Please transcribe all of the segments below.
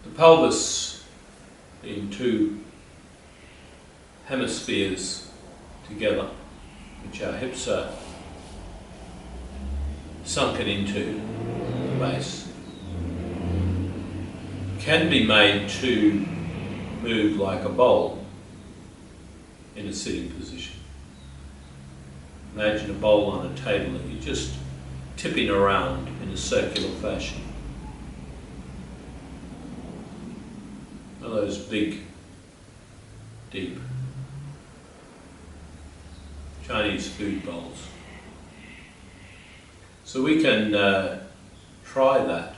The pelvis being two hemispheres together, which our hips are sunken into the base, can be made to move like a bowl in a sitting position. Imagine a bowl on a table that you're just tipping around in a circular fashion. One of those big, deep Chinese food bowls. So we can try that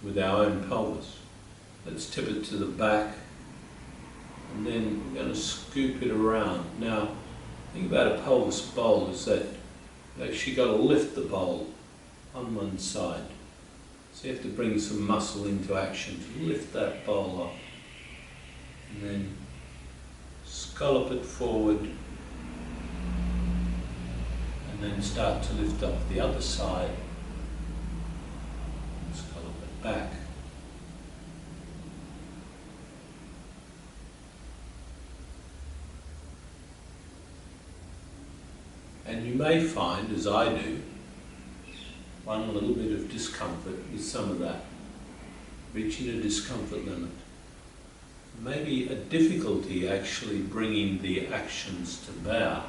with our own pelvis. Let's tip it to the back, and then we're going to scoop it around. Now, the thing about a pelvis bowl is that you've actually got to lift the bowl on one side. So you have to bring some muscle into action to lift that bowl up. And then scallop it forward, and then start to lift up the other side. Scallop it back. And you may find, as I do, one little bit of discomfort with some of that, reaching a discomfort limit. Maybe a difficulty actually bringing the actions to bear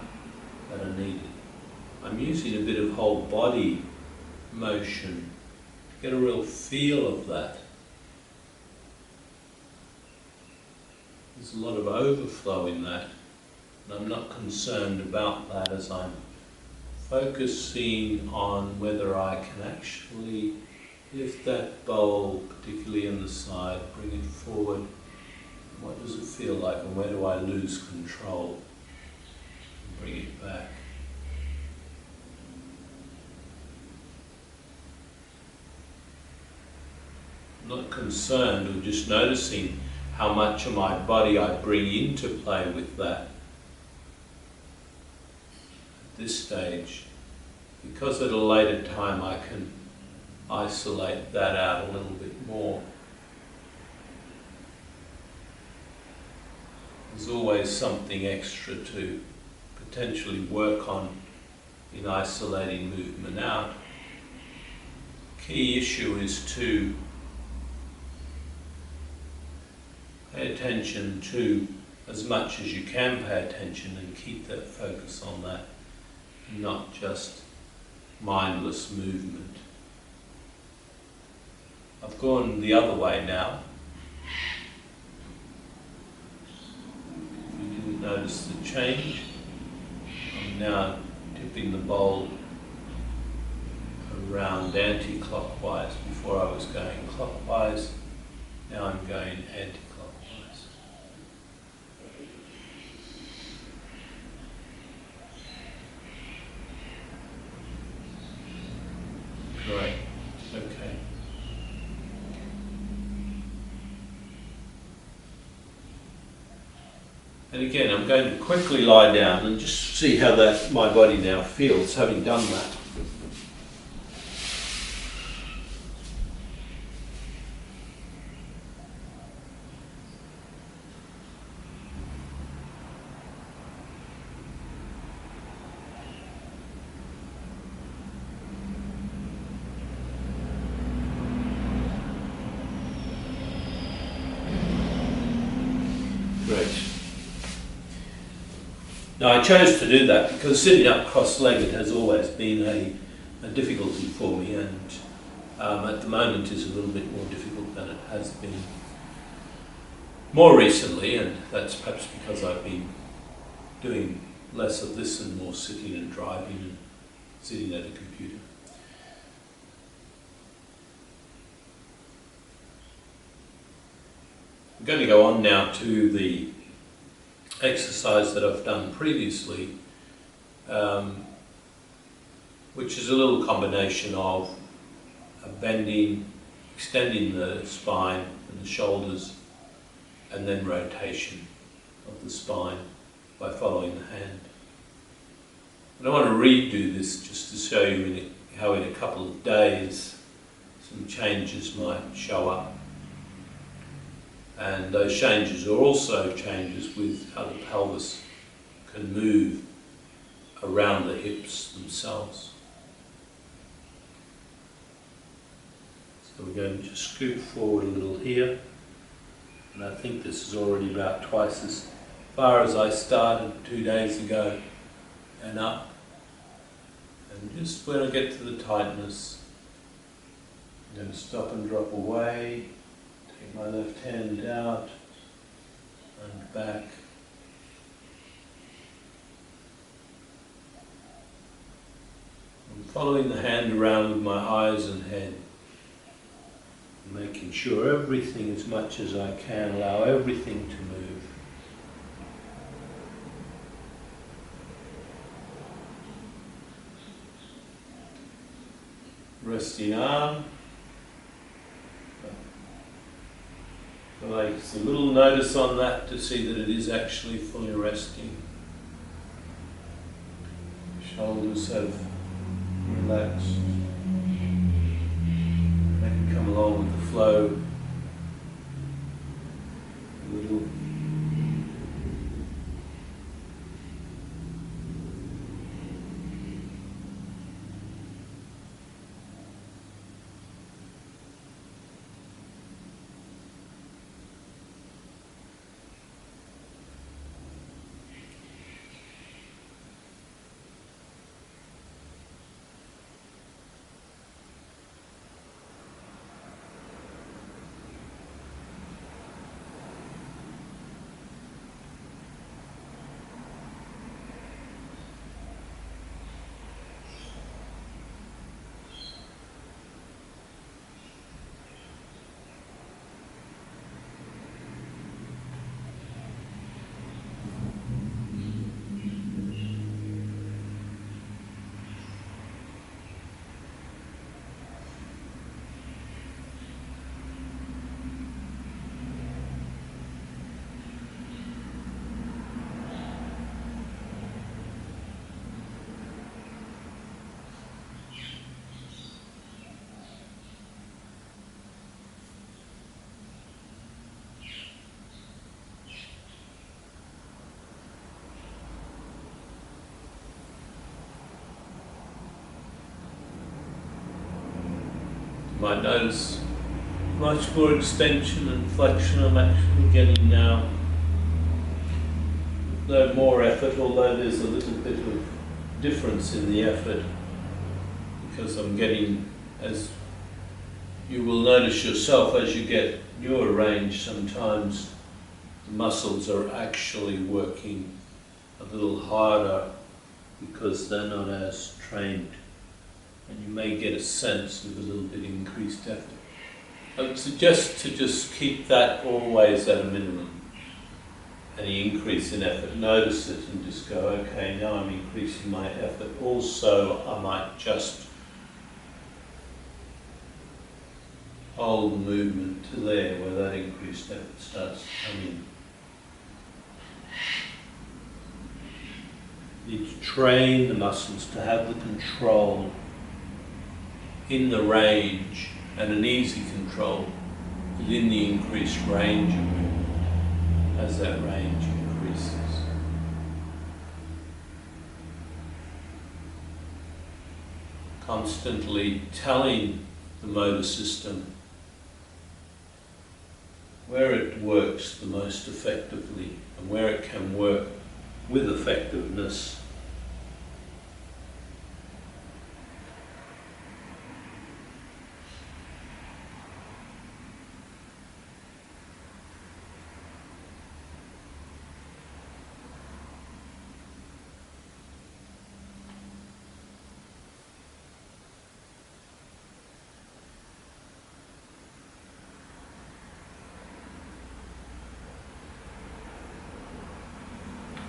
that are needed. I'm using a bit of whole body motion to get a real feel of that. There's a lot of overflow in that, and I'm not concerned about that as I'm focusing on whether I can actually lift that bowl, particularly on the side, bring it forward. What does it feel like, and where do I lose control? Bring it back. I'm not concerned, or just noticing how much of my body I bring into play with that. At this stage, because at a later time I can isolate that out a little bit more. There's always something extra to potentially work on in isolating movement out. Key issue is to pay attention to as much as you can pay attention and keep that focus on that, not just mindless movement. I've gone the other way now. Notice the change. I'm now tipping the bowl around anti-clockwise. Before I was going clockwise, now I'm going anti-clockwise. Great. Okay. And again, I'm going to quickly lie down and just see how that my body now feels having done that. Great. Now I chose to do that because sitting up cross-legged has always been a difficulty for me, and at the moment is a little bit more difficult than it has been more recently, and that's perhaps because I've been doing less of this and more sitting and driving and sitting at a computer. I'm going to go on now to the exercise that I've done previously, which is a little combination of bending, extending the spine and the shoulders, and then rotation of the spine by following the hand. And I want to redo this just to show you how in a couple of days some changes might show up. And those changes are also changes with how the pelvis can move around the hips themselves. So we're going to scoot forward a little here, and I think this is already about twice as far as I started 2 days ago, and up. And just when I get to the tightness, I'm going to stop and drop away, take my left hand out and back. I'm following the hand around with my eyes and head, making sure everything, as much as I can, allow everything to move. Resting arm. Like a little notice on that to see that it is actually fully resting. Shoulders have relaxed. They can come along with the flow. A little. You might notice much more extension and flexion I'm actually getting now. No more effort, although there's a little bit of difference in the effort, because I'm getting, as you will notice yourself as you get newer range, sometimes the muscles are actually working a little harder because they're not as trained. And you may get a sense of a little bit increased effort. I would suggest to just keep that always at a minimum. Any increase in effort, notice it and just go, okay, now I'm increasing my effort. Also, I might just hold the movement to there where that increased effort starts to come in. You need to train the muscles to have the control in the range, and an easy control within the increased range of movement as that range increases. Constantly telling the motor system where it works the most effectively and where it can work with effectiveness.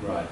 Right.